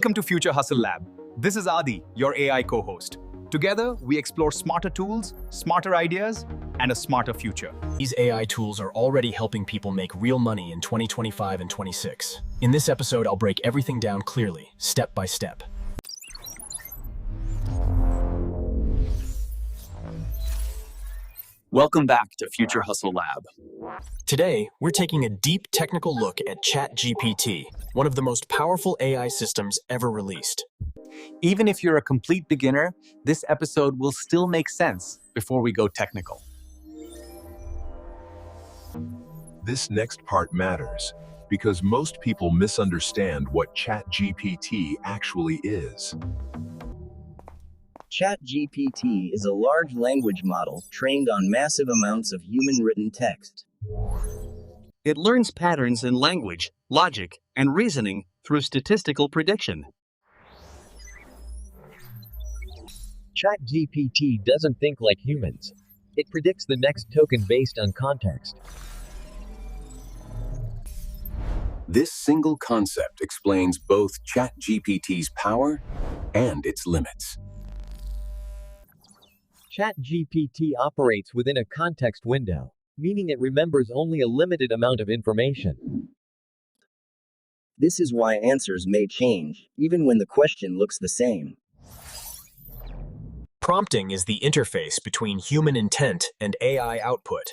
Welcome to Future Hustle Lab. This is Aadi, your AI co-host. Together, we explore smarter tools, smarter ideas, and a smarter future. These AI tools are already helping people make real money in 2025 and 26. In this episode, I'll break everything down clearly, step by step. Welcome back to Future Hustle Lab. Today, we're taking a deep technical look at ChatGPT, one of the most powerful AI systems ever released. Even if you're a complete beginner, this episode will still make sense before we go technical. This next part matters because most people misunderstand what ChatGPT actually is. ChatGPT is a large language model trained on massive amounts of human-written text. It learns patterns in language, logic, and reasoning through statistical prediction. ChatGPT doesn't think like humans. It predicts the next token based on context. This single concept explains both ChatGPT's power and its limits. ChatGPT operates within a context window, meaning it remembers only a limited amount of information. This is why answers may change, even when the question looks the same. Prompting is the interface between human intent and AI output.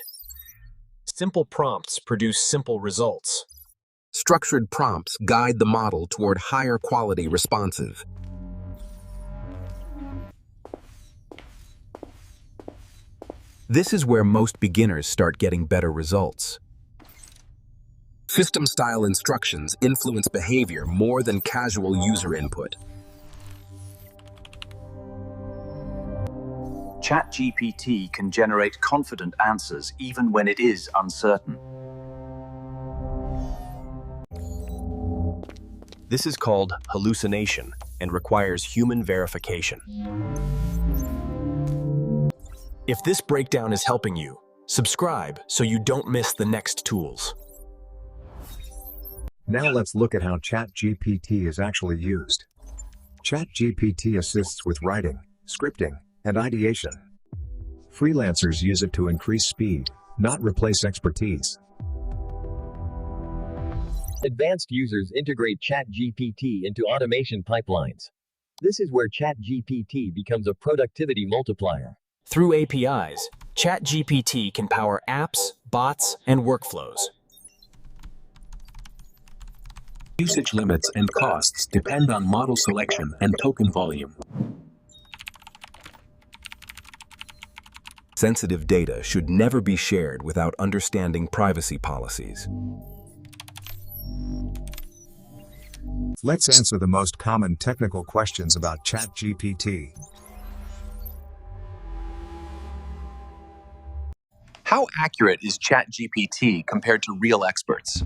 Simple prompts produce simple results. Structured prompts guide the model toward higher quality responses. This is where most beginners start getting better results. System-style instructions influence behavior more than casual user input. ChatGPT can generate confident answers even when it is uncertain. This is called hallucination and requires human verification. If this breakdown is helping you, subscribe so you don't miss the next tools. Now let's look at how ChatGPT is actually used. ChatGPT assists with writing, scripting, and ideation. Freelancers use it to increase speed, not replace expertise. Advanced users integrate ChatGPT into automation pipelines. This is where ChatGPT becomes a productivity multiplier. Through APIs, ChatGPT can power apps, bots, and workflows. Usage limits and costs depend on model selection and token volume. Sensitive data should never be shared without understanding privacy policies. Let's answer the most common technical questions about ChatGPT. How accurate is ChatGPT compared to real experts?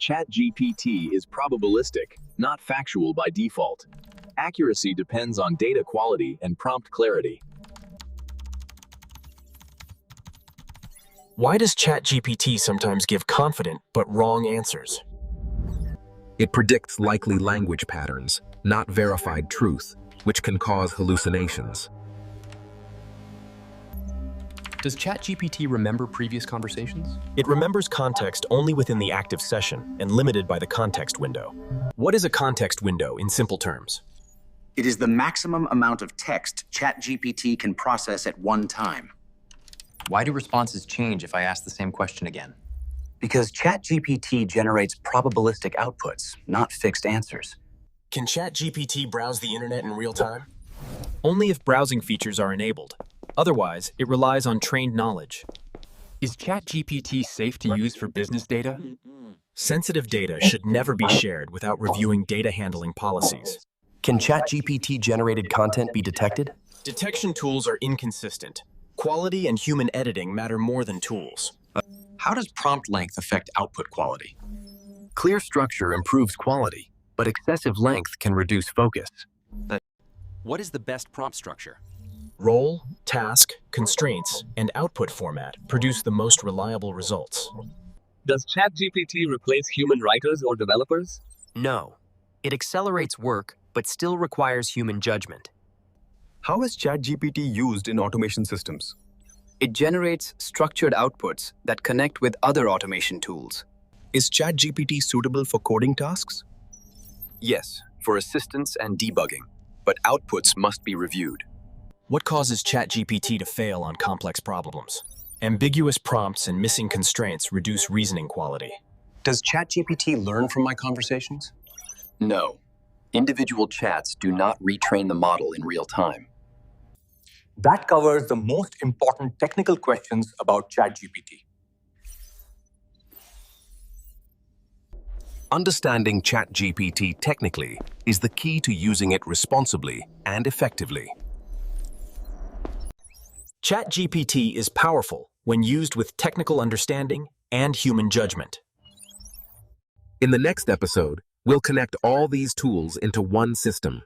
ChatGPT is probabilistic, not factual by default. Accuracy depends on data quality and prompt clarity. Why does ChatGPT sometimes give confident but wrong answers? It predicts likely language patterns, not verified truth, which can cause hallucinations. Does ChatGPT remember previous conversations? It remembers context only within the active session and limited by the context window. What is a context window in simple terms? It is the maximum amount of text ChatGPT can process at one time. Why do responses change if I ask the same question again? Because ChatGPT generates probabilistic outputs, not fixed answers. Can ChatGPT browse the internet in real time? Only if browsing features are enabled. Otherwise, it relies on trained knowledge. Is ChatGPT safe to use for business data? Sensitive data should never be shared without reviewing data handling policies. Can ChatGPT-generated content be detected? Detection tools are inconsistent. Quality and human editing matter more than tools. How does prompt length affect output quality? Clear structure improves quality, but excessive length can reduce focus. What is the best prompt structure? Role, task, constraints, and output format produce the most reliable results. Does ChatGPT replace human writers or developers? No. It accelerates work, but still requires human judgment. How is ChatGPT used in automation systems? It generates structured outputs that connect with other automation tools. Is ChatGPT suitable for coding tasks? Yes, for assistance and debugging, but outputs must be reviewed. What causes ChatGPT to fail on complex problems? Ambiguous prompts and missing constraints reduce reasoning quality. Does ChatGPT learn from my conversations? No. Individual chats do not retrain the model in real time. That covers the most important technical questions about ChatGPT. Understanding ChatGPT technically is the key to using it responsibly and effectively. ChatGPT is powerful when used with technical understanding and human judgment. In the next episode, we'll connect all these tools into one system,